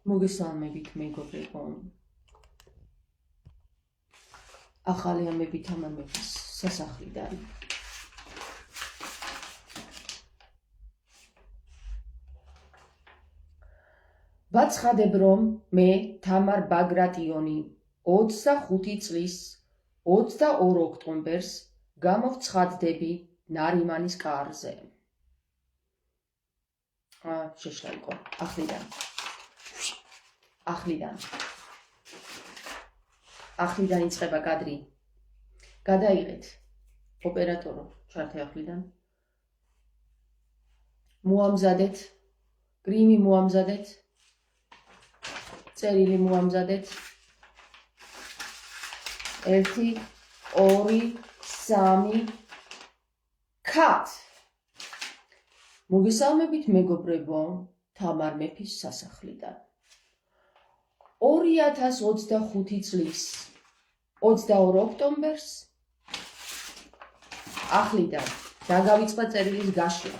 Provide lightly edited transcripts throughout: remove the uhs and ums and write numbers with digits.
მოგესალმებით მეგობრებო. ახალი ამბები თამარ მეფის სასახლიდან. ვაცხადებ რომ მე თამარ ბაგრატიონი 25 წლის 22 ოქტომბერს გამოვცხადდები ნარიმანის კარზე. შეშლა იყო ახლიდან იწყება კადრი. გადაიღეთ ოპერატორო ჩართე ახლიდან. მოამზადეთ გრიმი მოამზადეთ. წერილი მოამზადეთ. 1 2 3 cut. მოგესალმებით მეგობრებო თამარ მეფის სასახლიდან. 2025 წლის 22 ოქტომბერს ახლიდან დაგავიწყდა წერილის გაშლა.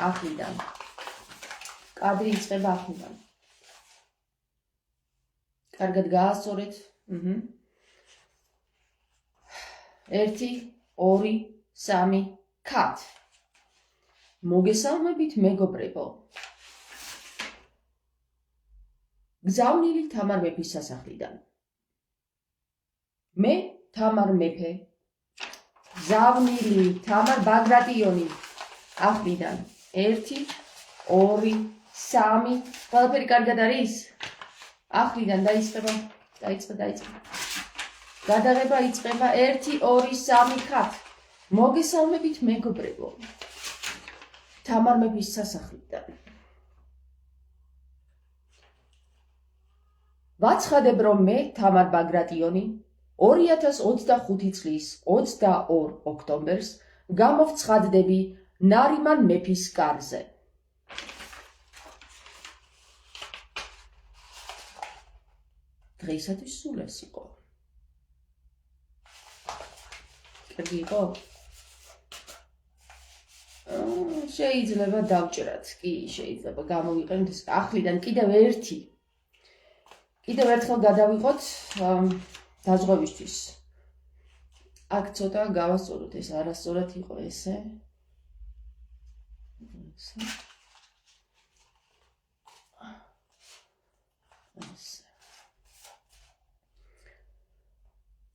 ახლიდან კადრი იწყება ახლიდან. კარგად გაასწორეთ. 1 2 3 cut. მოგესალმებით მეგობრებო. გზავნილი თამარ მეფის სასახლიდან. მე თამარ მეფე გზავნილი თამარ ბაგრატიონი ახლიდან 1 2 3 ყველაფერი კარგად არის? ახლიდან დაიწყება. გადაღება იწყება 1 2 3 cut. მოგესალმებით მეგობრებო თამარ მეფის სასახლიდან. ვაცხადებ რომ მე თამარ ბაგრატიონი 2025 წლის 22 ოქტომბერს გამოვცხადდები ნარიმან მეფის კარზე. დღეისათვის სულ ეს იყო. კარგი იყო? შეიძლება დავჭრათ, კი, შეიძლება გამოვიყენოთ ახლიდან კიდევ ერთხელ გადავიღოთ დაზღვევისთვის. აქ ცოტა გავასწოროთ, ეს არასწორად იყო ესე.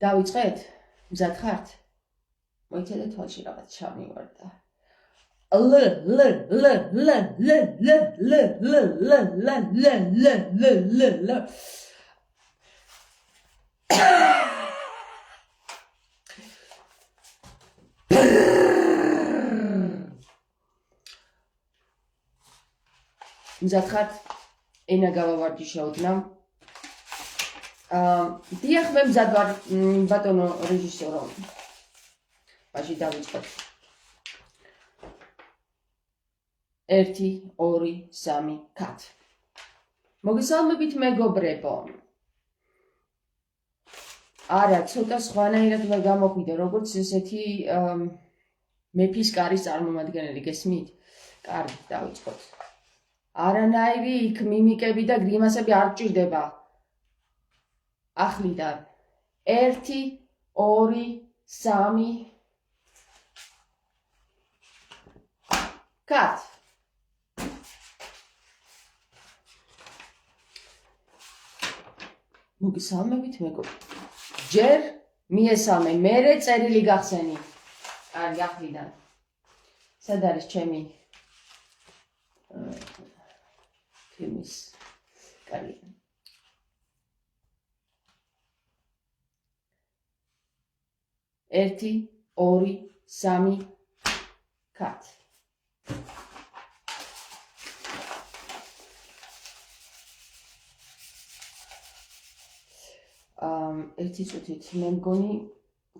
დავიწყეთ? მზად ხართ? მოიცადე თვალში რაღაც ჩამივარდა. მზად ხართ? ენა გავავარჯიშეოდნა. დიახ, მე მზად ვარ ბატონო რეჟისორო. მაშინ დავიწყოთ. 1 2 3 cut. მოგესალმებით მეგობრებო. არა, ცოტა სხვანაირად უნდა გამოგვიდე, როგორც ესეთი მეფის კარის წარმომადგენელი, გესმით? კარგი, დავიწყოთ. არანაირი იქ მიმიკები და გრიმასები არ გჭირდება. ახლიდან 1 2 3 cut. მოგესალმებით მეგობრებო. ჯერ მიესალმე, მერე წერილი გახსენი. კარგი, ახლიდან. სად არის ჩემი ფილმის კარგი. 1 2 3 cut. ერთი წუთით მე მგონი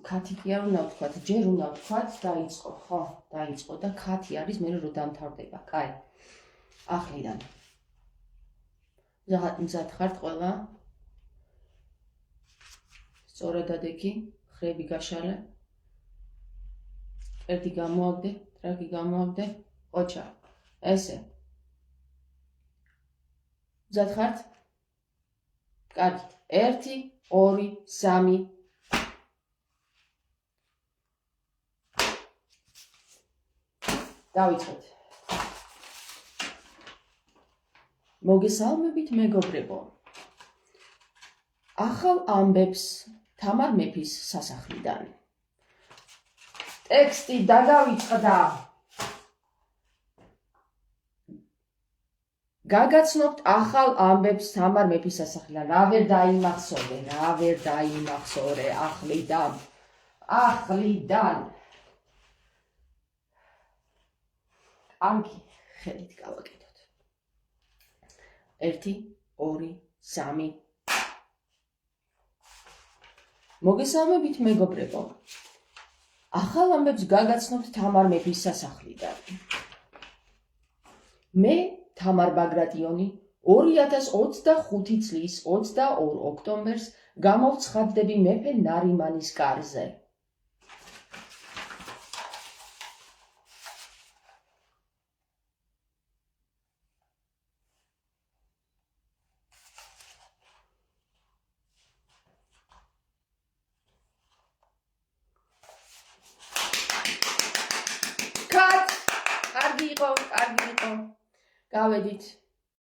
კათი კი არ უნდა ვთქვათ, ჯერ უნდა ვთქვათ, დაიწყო, ხო? დაიწყო და კათი არის მე რო დამთავრდება. კაი. ახლიდან. მზად ხართ ყველა? სწორად ადექი, ხრები გაშალე. ერთი გამოაგდე, ტრაკი გამოაგდე, ოჩა. ესე. მზად ხართ? კარგით. 1, 2, 3. დავიწყეთ. მოგესალმებით მეგობრებო. ახალ ამბებს თამარ მეფის სასახლიდან. ტექსტი დაგავიწყდა. გაგაცნობთ ახალ ამბებს თამარ მეფის სასახლიდან. რა ვერ დაიმახსოვრე ახლიდან. ანკი ხელით გავაკეთოთ. 1, 2, 3. მოგესალმებით მეგობრებო. ახალ ამბებს გაგაცნობთ თამარ მეფის სასახლიდან. მე თამარ ბაგრატიონი 2025 წლის 22 ოქტომბერს გამოვცხადდები მეფე ნარიმანის კარზე. კარგი იყო. გავედით.